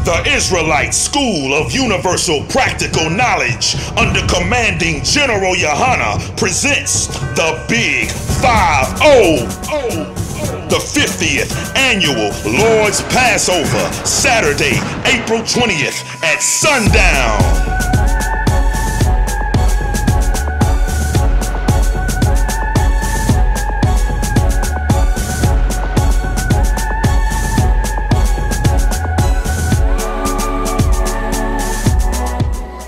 The Israelite School of Universal Practical Knowledge, under commanding General Yahanna, presents the Big 5-0. The 50th Annual Lord's Passover, Saturday, April 20th at sundown.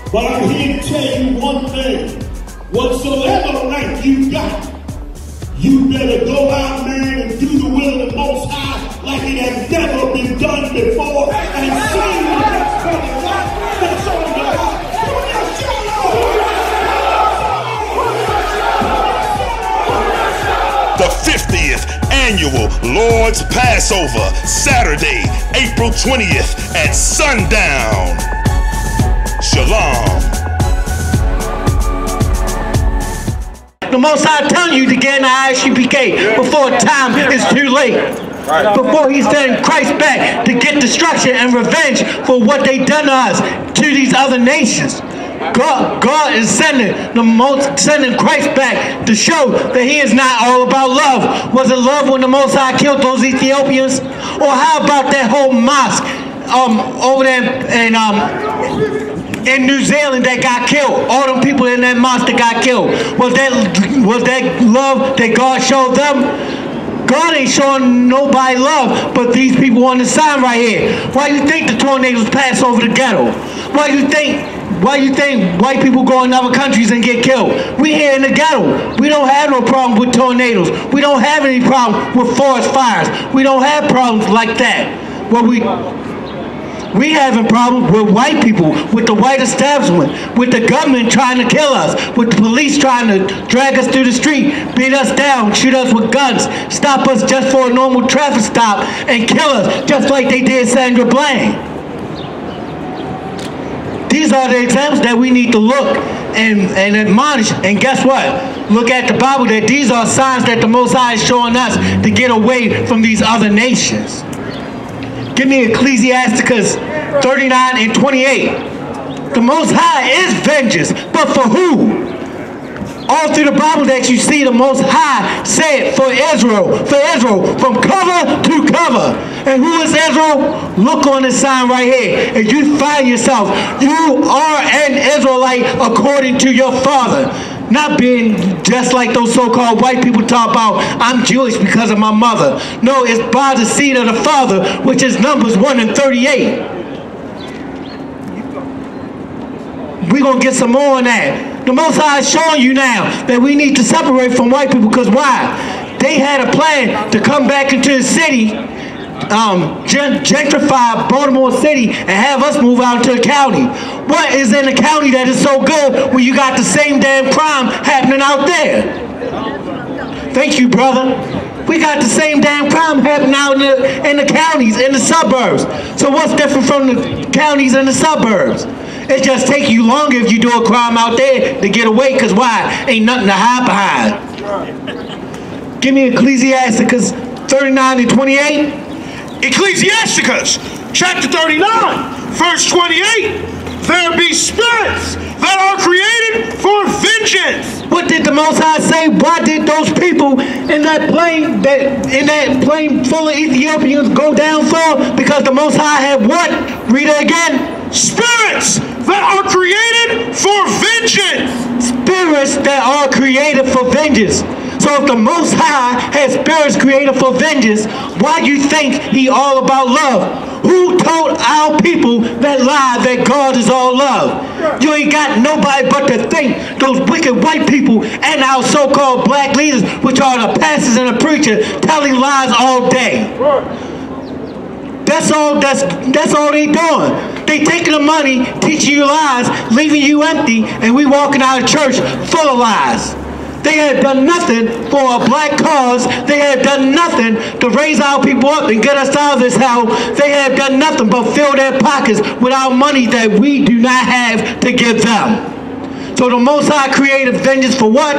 But I'm here to tell you one thing. Whatsoever rank you got, you better go out, man, and do the will of the Most High like it has never been done before. And sing the next brother right. That's all you got. The 50th Annual Lord's Passover, Saturday, April 20th at sundown. Shalom. The Most High telling you to get in the I.S.U.P.K. before time is too late. Before He sends Christ back to get destruction and revenge for what they done to us, to these other nations. God is sending Christ back to show that He is not all about love. Was it love when the Most High killed those Ethiopians? Or how about that whole mosque over there in New Zealand that got killed? All them people in that mosque that got killed. Was that love that God showed them? God ain't showing nobody love but these people on the sign right here. Why do you think the tornadoes pass over the ghetto? Why do you think white people go in other countries and get killed? We here in the ghetto. We don't have no problem with tornadoes. We don't have any problem with forest fires. We don't have problems like that. Well, we having problems with white people, with the white establishment, with the government trying to kill us, with the police trying to drag us through the street, beat us down, shoot us with guns, stop us just for a normal traffic stop, and kill us just like they did Sandra Bland. These are the examples that we need to look and admonish. And guess what? Look at the Bible, that these are signs that the Most High is showing us to get away from these other nations. Give me Ecclesiasticus 39:28. The Most High is vengeance, but for who? All through the Bible that you see, the Most High said for Israel, from cover to cover. And who is Israel? Look on the sign right here. And you find yourself, you are an Israelite according to your father. Not being just like those so-called white people talk about, I'm Jewish because of my mother. No, it's by the seed of the Father, which is Numbers 1:38. We're going to get some more on that. The Most High is showing you now that we need to separate from white people, because why? They had a plan to come back into the city, gentrify Baltimore City, and have us move out to the county. What is in the county that is so good when you got the same damn crime happening out there? Thank you, brother. We got the same damn crime happening out in the counties, in the suburbs. So what's different from the counties and the suburbs? It just takes you longer if you do a crime out there to get away, because why? Ain't nothing to hide behind. Give me Ecclesiasticus 39:28. Ecclesiasticus chapter 39, verse 28. There be spirits that are created for vengeance. What did the Most High say? Why did those people in that plane full of Ethiopians go down for? Because the Most High had what? Read it again. Spirits that are created for vengeance. Spirits that are created for vengeance. So if the Most High has spirits created for vengeance, why do you think He all about love? Who told our people that lie that God is all love? You ain't got nobody but to think those wicked white people and our so-called black leaders, which are the pastors and the preachers, telling lies all day. That's all they doing. They taking the money, teaching you lies, leaving you empty, and we walking out of church full of lies. They had done nothing for a black cause. They had done nothing to raise our people up and get us out of this hell. They had done nothing but fill their pockets with our money that we do not have to give them. So the Most High created vengeance for what?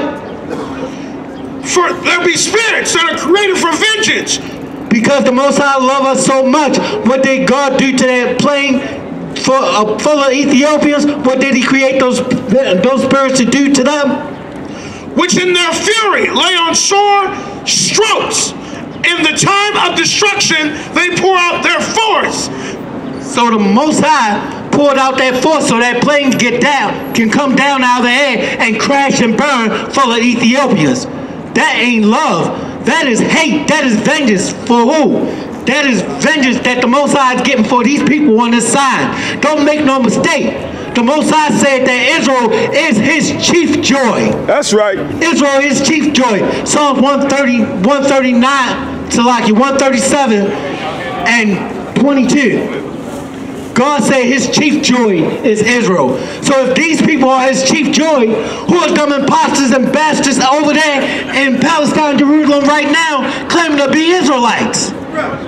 For there be spirits that are created for vengeance. Because the Most High loved us so much, what did God do to that plane full of Ethiopians? What did he create those spirits to do to them? Which in their fury lay on sore strokes. In the time of destruction, they pour out their force. So the Most High poured out that force so that plane can come down out of the air and crash and burn full of Ethiopians. That ain't love. That is hate. That is vengeance. For who? That is vengeance that the Most High is getting for these people on this side. Don't make no mistake. The Most High said that Israel is his chief joy. That's right. Israel is chief joy. Psalms 139, Salaki 137 and 22. God said his chief joy is Israel. So if these people are his chief joy, who are them imposters and bastards over there in Palestine, Jerusalem right now, claiming to be Israelites?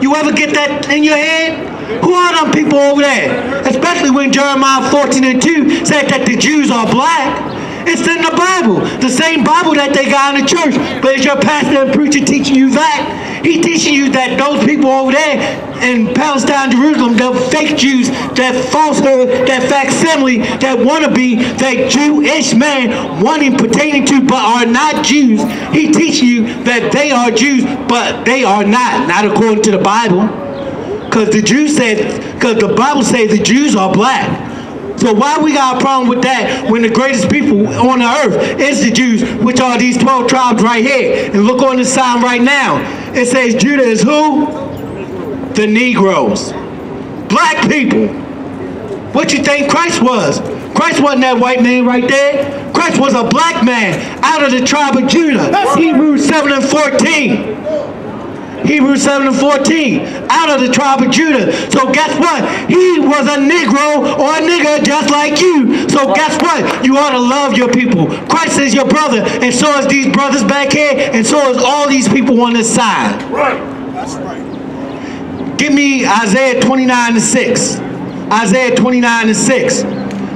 You ever get that in your head? Who are them people over there? Especially when Jeremiah 14:2 said that the Jews are black. It's in the Bible. The same Bible that they got in the church. But is your pastor and preacher teaching you that? He teaching you that those people over there in Palestine, Jerusalem, the fake Jews, that falsehood, that facsimile, that wannabe, that Jewish man wanting pertaining to but are not Jews. He teaching you that they are Jews, but they are not according to the Bible. Because the Bible says the Jews are black. So why we got a problem with that when the greatest people on the earth is the Jews, which are these 12 tribes right here? And look on the sign right now. It says Judah is who? The Negroes. Black people. What you think Christ was? Christ wasn't that white man right there. Christ was a black man out of the tribe of Judah. Hebrews 7:14. Hebrews 7:14, out of the tribe of Judah. So guess what? He was a Negro or a nigger just like you. So guess what? You ought to love your people. Christ is your brother, and so is these brothers back here, and so is all these people on this side. Right. That's right. Give me Isaiah 29:6. Isaiah 29:6.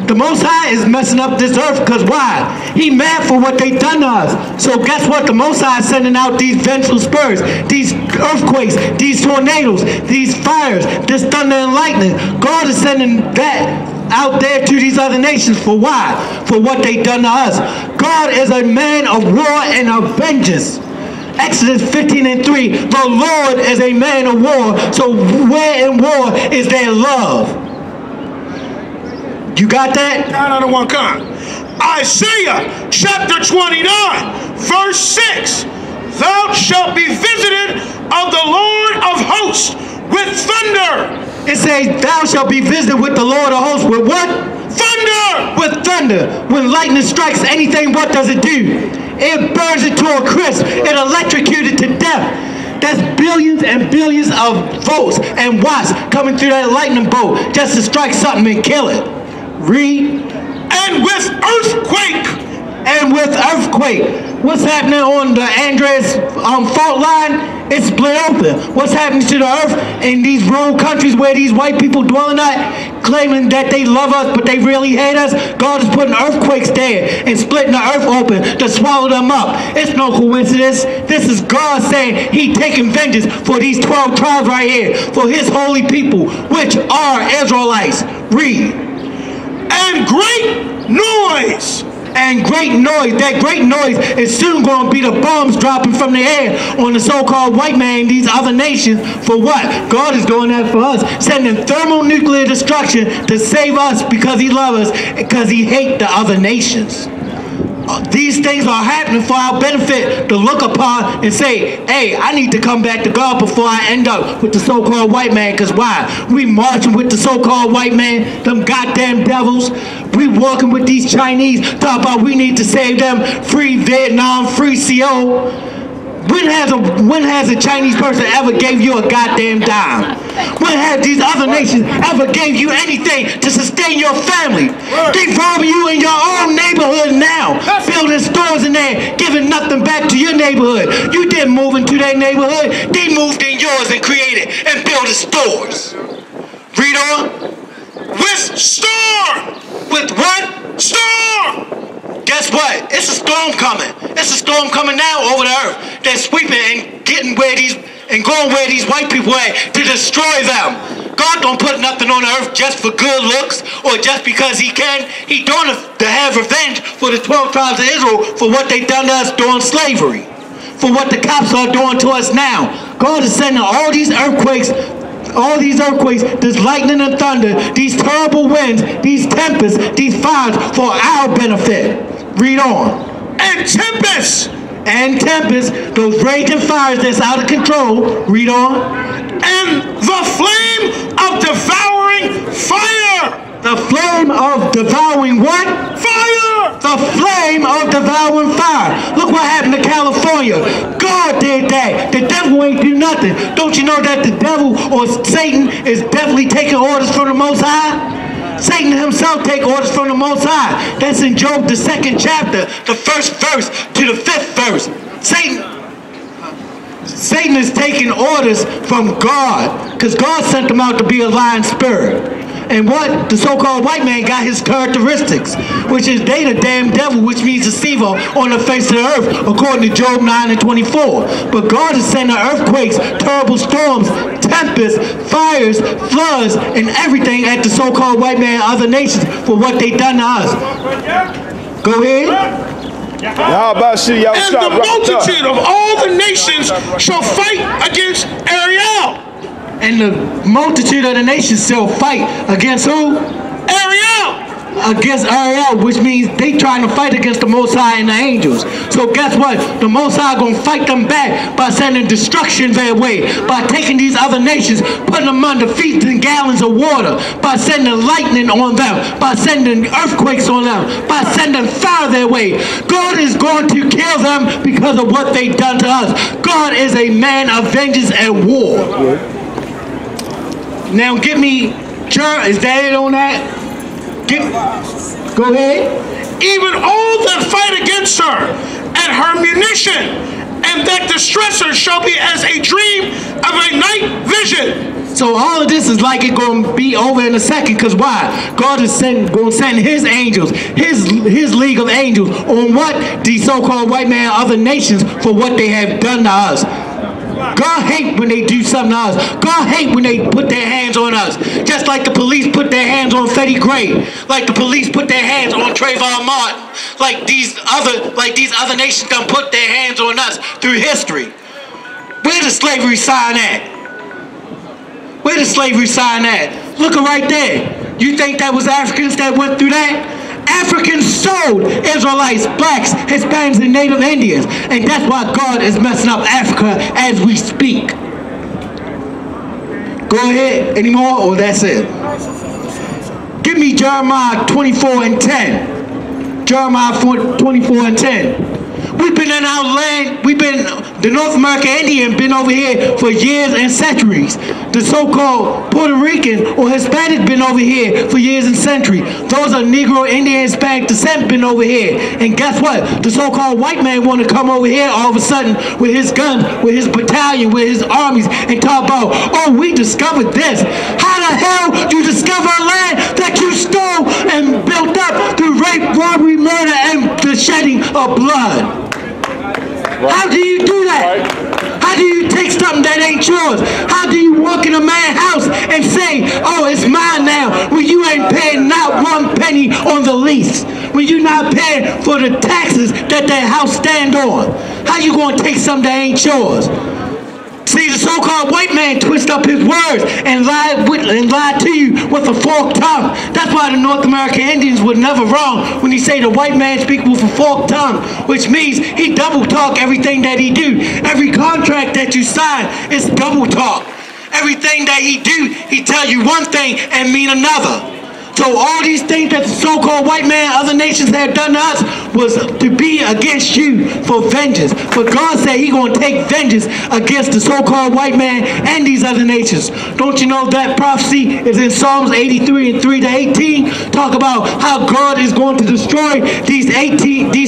The Most High is messing up this earth because why? He mad for what they done to us. So guess what? The Most High is sending out these vengeful spirits, these earthquakes, these tornadoes, these fires, this thunder and lightning. God is sending that out there to these other nations for why? For what they done to us. God is a man of war and of vengeance. Exodus 15:3, the Lord is a man of war. So where in war is there love? You got that? Not out of one kind. Isaiah chapter 29, verse 6. Thou shalt be visited of the Lord of hosts with thunder. It says, thou shalt be visited with the Lord of hosts with what? Thunder! With thunder. When lightning strikes anything, what does it do? It burns it to a crisp. It electrocutes it to death. That's billions and billions of volts and watts coming through that lightning bolt just to strike something and kill it. Read. And with earthquake. And with earthquake. What's happening on the Andreas fault line? It's split open. What's happening to the earth in these rural countries where these white people dwelling at, claiming that they love us but they really hate us? God is putting earthquakes there and splitting the earth open to swallow them up. It's no coincidence. This is God saying he taking vengeance for these 12 tribes right here, for his holy people, which are Israelites. Read. And great noise. And great noise. That great noise is soon going to be the bombs dropping from the air on the so-called white man in these other nations. For what? God is doing that for us. Sending thermonuclear destruction to save us because he loves us, because he hates the other nations. These things are happening for our benefit to look upon and say, hey, I need to come back to God before I end up with the so-called white man. Because why? We marching with the so-called white man, them goddamn devils. We walking with these Chinese, talk about we need to save them, free Vietnam, free CO. When has a Chinese person ever gave you a goddamn dime? When have these other nations ever gave you anything to sustain your family? They robbing you in your own neighborhood now, building stores in there, giving nothing back to your neighborhood. You didn't move into their neighborhood, they moved in yours and created and built stores. Read on. With storm. With what? Storm. Guess what? It's a storm coming. It's a storm coming now over the earth that's sweeping and getting where these and going where these white people at to destroy them. God don't put nothing on the earth just for good looks or just because he can. He doing it to have revenge for the 12 tribes of Israel for what they done to us during slavery, for what the cops are doing to us now. God is sending all these earthquakes, this lightning and thunder, these terrible winds, these tempests, these fires for our benefit. Read on. And tempests. And tempests, those raging fires that's out of control. Read on. And the flame of devouring fire. The flame of devouring what? Fire! The flame of devouring fire. Look what happened to California. God did that. The devil ain't do nothing. Don't you know that the devil or Satan is definitely taking orders from the Most High? Satan himself take orders from the Most High. That's in Job, the 2nd chapter, the 1st verse to the 5th verse. Satan is taking orders from God because God sent him out to be a lying spirit. And what? The so-called white man got his characteristics, which is they the damn devil, which means deceiver on the face of the earth, according to Job 9:24. But God is sending earthquakes, terrible storms, tempests, fires, floods, and everything at the so-called white man and other nations for what they done to us. Go ahead. And the multitude of all the nations shall fight against Ariel. And the multitude of the nations shall fight against who? Ariel. Against Ariel, which means they trying to fight against the Most High and the angels. So guess what? The Most High gonna fight them back by sending destruction their way, by taking these other nations, putting them under feet and gallons of water, by sending lightning on them, by sending earthquakes on them, by sending fire their way. God is going to kill them because of what they done to us. God is a man of vengeance and war. Now give me, is that it on that? Go ahead. Even all that fight against her and her munition, and that distressor shall be as a dream of a night vision. So all of this is like it going to be over in a second, because why? God is going to send his angels, his league of angels on what? The so-called white man and other nations for what they have done to us. God hate when they do something to us. God hate when they put their hands on us. Just like the police put their hands on Freddie Gray, like the police put their hands on Trayvon Martin, like these other nations done put their hands on us through history. Where the slavery sign at? Where the slavery sign at? Look right there. You think that was Africans that went through that? Africans sold Israelites, blacks, Hispanics, and Native Indians. And that's why God is messing up Africa as we speak. Go ahead. Any more? Or that's it? Give me Jeremiah 24:10. Jeremiah 24:10. We've been in our land, the North American Indian been over here for years and centuries. The so-called Puerto Rican or Hispanic been over here for years and centuries. Those are Negro, Indian, Hispanic descent been over here. And guess what? The so-called white man want to come over here all of a sudden with his gun, with his battalion, with his armies, and talk about, oh, we discovered this. How the hell you discover a land that you stole and built up through rape, robbery, murder, and the shedding of blood? How do you do that? How do you take something that ain't yours? How do you walk in a man's house and say, oh, it's mine now, when you ain't paying not one penny on the lease, when you're not paying for the taxes that house stand on? How you going to take something that ain't yours? See, the so-called white man twist up his words and lie to you with a forked tongue. That's why the North American Indians were never wrong when he say the white man speak with a forked tongue, which means he double talk everything that he do. Every contract that you sign is double talk. Everything that he do, he tell you one thing and mean another. So all these things that the so-called white man and other nations have done to us was to be against you for vengeance. But God said he going to take vengeance against the so-called white man and these other nations. Don't you know that prophecy is in Psalms 83:3-18? Talk about how God is going to destroy these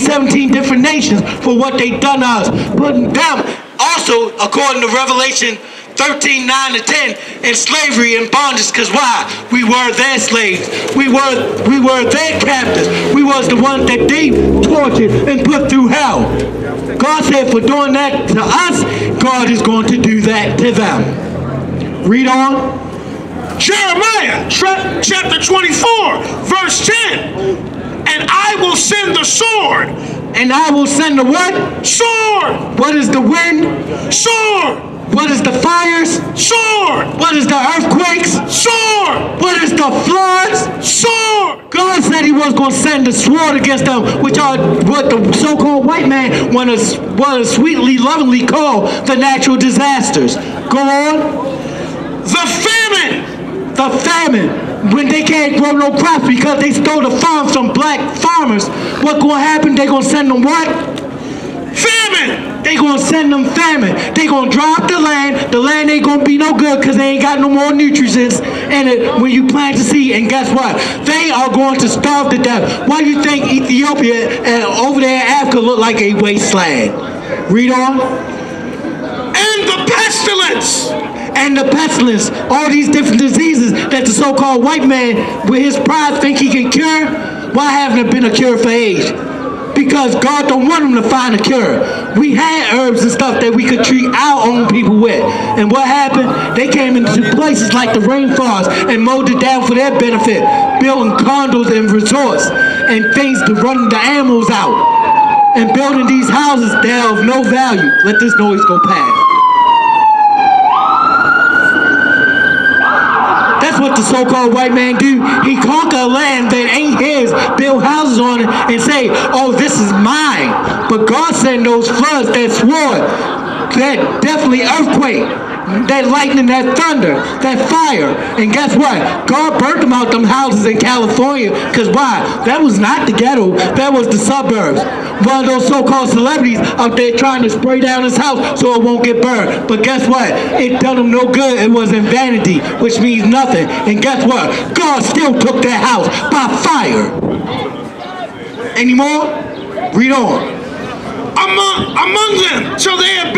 17 different nations for what they done to us. Putting them, also according to Revelation 13:9-10 in slavery and bondage. Because why? We were their slaves. We were their captives. We was the ones that they tortured and put through hell. God said for doing that to us, God is going to do that to them. Read on. Jeremiah chapter 24 verse 10. And I will send the sword. And I will send the what? Sword. What is the wind? Sword. What is the fires? Sword. What is the earthquakes? Sword. What is the floods? Sword. God said he was going to send the sword against them, which are what the so-called white man want to sweetly, lovingly call the natural disasters. Go on. The famine. The famine. When they can't grow no crops because they stole the farms from black farmers, what's going to happen? They're going to send them what? Famine. They going to send them famine. They going to dry up the land. The land ain't going to be no good because they ain't got no more nutrients in it when you plant the seed. And guess what? They are going to starve to death. Why do you think Ethiopia and over there in Africa look like a wasteland? Read on. And the pestilence. And the pestilence, all these different diseases that the so-called white man with his pride think he can cure. Why haven't there been a cure for AIDS? Because God don't want them to find a cure. We had herbs and stuff that we could treat our own people with. And what happened? They came into places like the rainforest and mowed it down for their benefit, building condos and resorts and things to run the animals out. And building these houses that are of no value. Let this noise go past. That's what the so-called white man do. He conquer a land that ain't his, build houses on it, and say, oh, this is mine. But God sent those floods, that sword, that definitely earthquake, that lightning, that thunder, that fire. And guess what? God burnt them out them houses in California. Because why? That was not the ghetto. That was the suburbs. One of those so-called celebrities out there trying to spray down his house so it won't get burned. But guess what? It done them no good. It was in vanity, which means nothing. And guess what? God still took that house by fire. Any more? Read on. Among them, so they have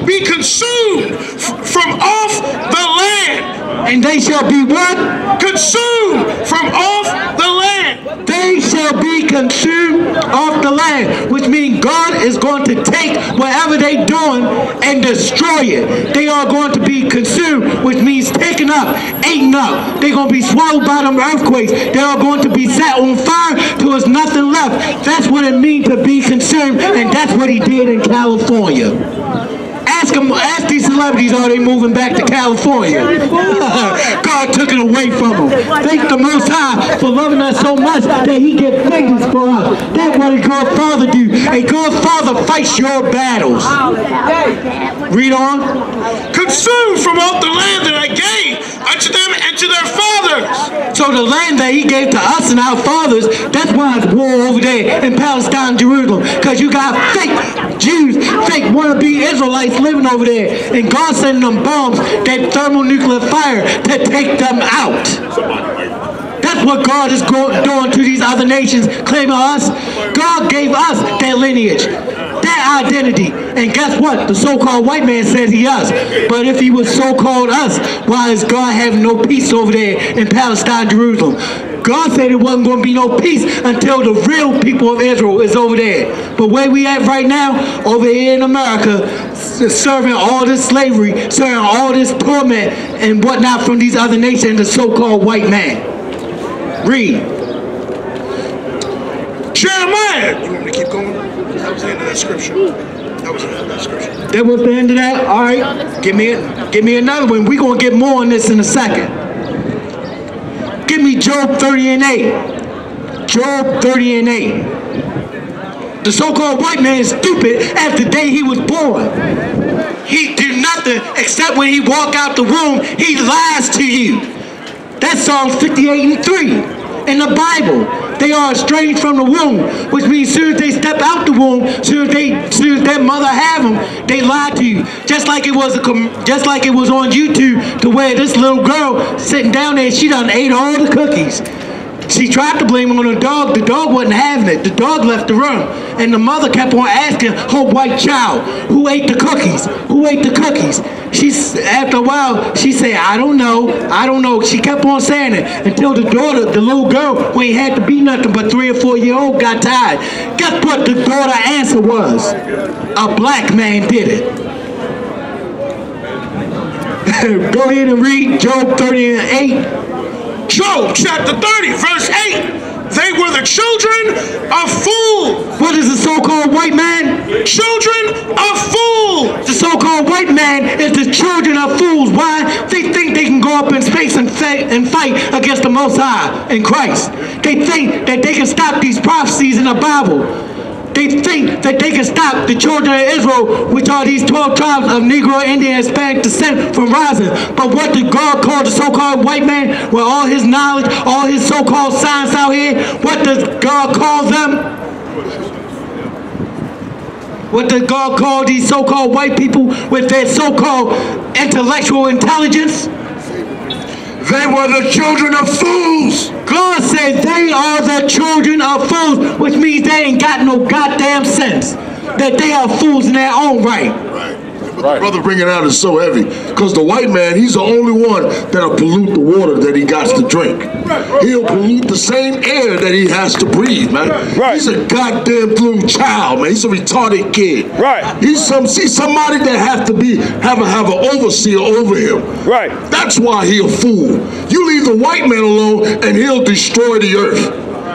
be consumed from off the land. And they shall be what? Consumed from off the land. They shall be consumed off the land, which means God is going to take whatever they're doing and destroy it. They are going to be consumed, which means taken up, eaten up. They're going to be swallowed by them earthquakes. They are going to be set on fire till there's nothing left. That's what it means to be consumed, and that's what he did in California. Ask these celebrities, are they moving back to California? God took it away from them. Thank the Most High for loving us so much that he gets vengeance for us. That's what a good father do. A good father fights your battles. Read on. Consumed from off the land that I gave unto them and to their fathers. So the land that he gave to us and our fathers, that's why it's war over there in Palestine, Jerusalem. Because you got fake Jews, fake wannabe Israelites living over there. And God sending them bombs, that thermonuclear fire, to take them out. That's what God is doing to these other nations, claiming us. God gave us that lineage, that identity. And guess what? The so-called white man says he us. But if he was so-called us, why is God having no peace over there in Palestine, Jerusalem? God said it wasn't going to be no peace until the real people of Israel is over there. But where we at right now, over here in America, serving all this slavery, serving all this torment and whatnot from these other nations and the so-called white man. Read. Jeremiah. You want me to keep going? That was the end of that scripture. That was the end of that scripture. That was the end of that? All right. Give me another one. We're going to get more on this in a second. Give me Job 30:8. Job 30:8. The so-called white man is stupid as the day he was born. He do nothing except when he walk out the womb, he lies to you. That's Psalms 58:3 in the Bible. They are estranged from the womb, which means as soon as they step out the womb, as soon as their mother have them, they lie to you. Just like it was on YouTube, to where this little girl sitting down there, she done ate all the cookies. She tried to blame it on the dog. The dog wasn't having it. The dog left the room. And the mother kept on asking her white child, who ate the cookies? Who ate the cookies? after a while, she said, I don't know. She kept on saying it until the daughter, the little girl, who ain't had to be nothing but 3 or 4 years old, got tired. Guess what the daughter's answer was? A black man did it. Go ahead and read Job 30:8. Job chapter 30, verse 8. They were the children of fools. What is the so-called white man? Children of fools. The so-called white man is the children of fools. Why? They think they can go up in space and fight against the Most High in Christ. They think that they can stop these prophecies in the Bible. They think that they can stop the children of Israel, which are these 12 tribes of Negro, Indian, Hispanic descent, from rising. But what did God call the so-called white man with all his knowledge, all his so-called science out here? What does God call them? What does God call these so-called white people with their so-called intellectual intelligence? They were the children of fools. God said they are the children of fools, which means they ain't got no goddamn sense. That they are fools in their own right. Right. Brother bringing it out is so heavy because the white man, he's the only one that'll pollute the water that he got to drink. He'll pollute the same air that he has to breathe, man. He's a goddamn blue child, man. He's a retarded kid. He's somebody that have an overseer over him. That's why he a fool. You leave the white man alone and he'll destroy the earth.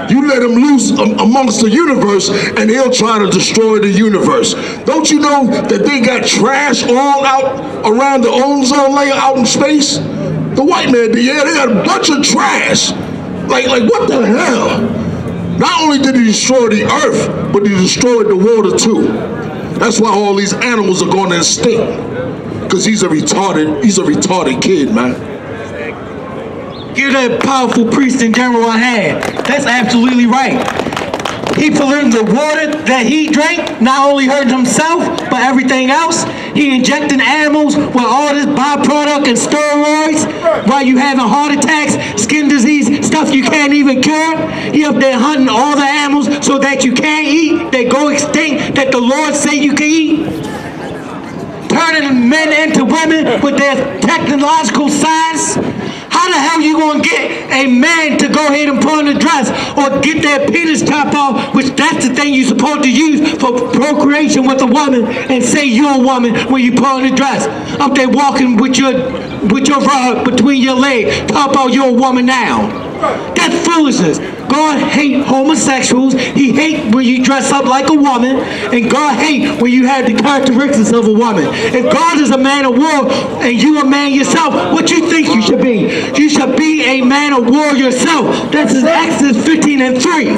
You let him loose amongst the universe and he'll try to destroy the universe. Don't you know that they got trash all out around the ozone layer out in space? The white man, yeah, they got a bunch of trash. Like what the hell? Not only did he destroy the earth, but he destroyed the water too. That's why all these animals are going extinct. Because he's a retarded kid, man. Give that powerful priest in general a hand. That's absolutely right. He polluted the water that he drank, not only hurting himself, but everything else. He injecting animals with all this byproduct and steroids while you having heart attacks, skin disease, stuff you can't even cure. He up there hunting all the animals so that you can't eat, that go extinct, that the Lord say you can eat. Turning men into women with their technological science. How the hell you gonna get a man to go ahead and put on a dress or get their penis chopped off, which that's the thing you're supposed to use for procreation with a woman, and say you're a woman when you put on a dress? Up there walking with your rug between your legs, talk about you're a woman now. That's foolishness. God hates homosexuals. He hates when you dress up like a woman, and God hates when you have the characteristics of a woman. If God is a man of war and you a man yourself, what you think you should be? You should be a man of war yourself. That's in Exodus 15:3.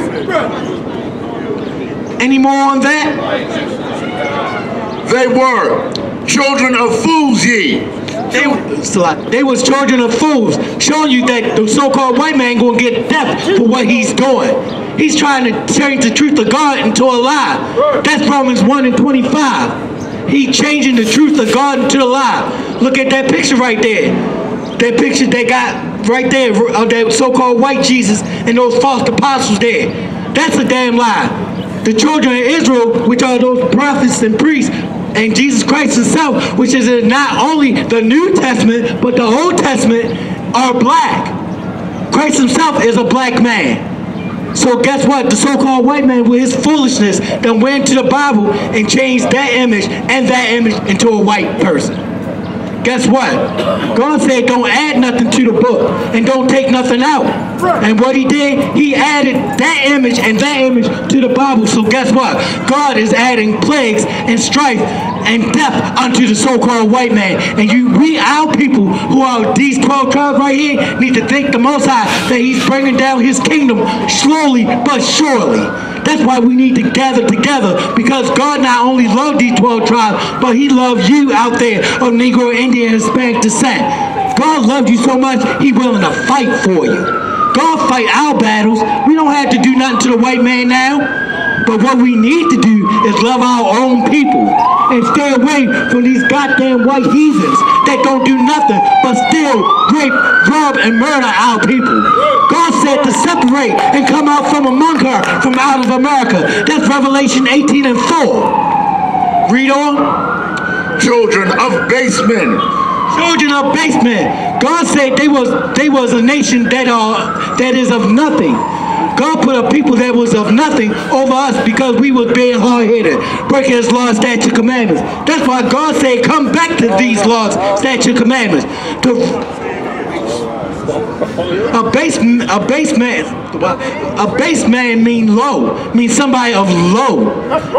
Any more on that? They were children of fools ye. They was children of fools, showing you that the so-called white man gonna get death for what he's doing. He's trying to change the truth of God into a lie. That's Romans 1:25. He changing the truth of God into a lie. Look at that picture right there. That picture they got right there of that so-called white Jesus and those false apostles there. That's a damn lie. The children of Israel, which are those prophets and priests, and Jesus Christ himself, which is not only the New Testament, but the Old Testament, are black. Christ himself is a black man. So guess what? The so-called white man with his foolishness then went into the Bible and changed that image and that image into a white person. Guess what? God said don't add nothing to the book and don't take nothing out. And what he did, he added that image and that image to the Bible. So guess what? God is adding plagues and strife and death unto the so-called white man. And we, our people who are these 12 tribes right here, need to thank the Most High that he's bringing down his kingdom slowly but surely. That's why we need to gather together, because God not only loved these 12 tribes, but he loved you out there of Negro, Indian, Hispanic descent. God loved you so much, he's willing to fight for you. God fight our battles. We don't have to do nothing to the white man now. But what we need to do is love our own people and stay away from these goddamn white heathens that don't do nothing but steal, rape, rob, and murder our people. God said to separate and come out from among her, from out of America. That's Revelation 18:4. Read on. children of base men. Children of base men. God said they was a nation that is of nothing. God put a people that was of nothing over us because we was being hard-headed, breaking His laws, statute, commandments. That's why God said, come back to these laws, statute, commandments. A base man mean low, mean somebody of low,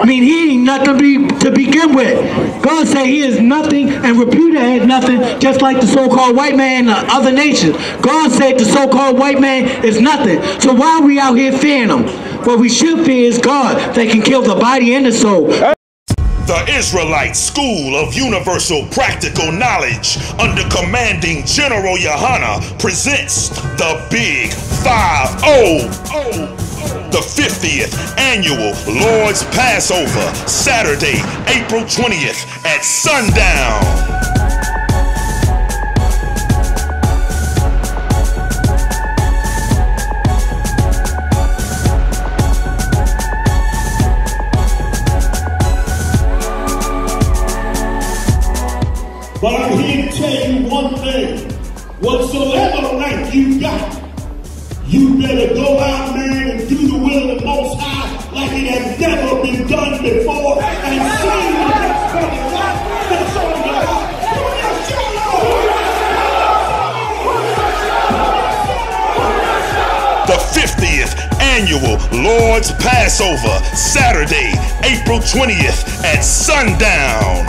mean he ain't nothing to begin with. God said He is nothing and reputed as nothing, just like the so-called white man and other nations. God said the so-called white man is nothing. So why are we out here fearing him? What we should fear is God that can kill the body and the soul. The Israelite School of Universal Practical Knowledge under commanding General Yahanna presents the Big 5-0. The 50th Annual Lord's Passover, Saturday, April 20th at sundown. But I'm here to tell you one thing. Whatsoever rank you got, you better go out, man, and do the will of the Most High like it has never been done before, and see what that's coming up. That's all you got. The 50th Annual Lord's Passover, Saturday, April 20th at sundown.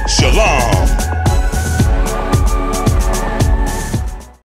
Shalom.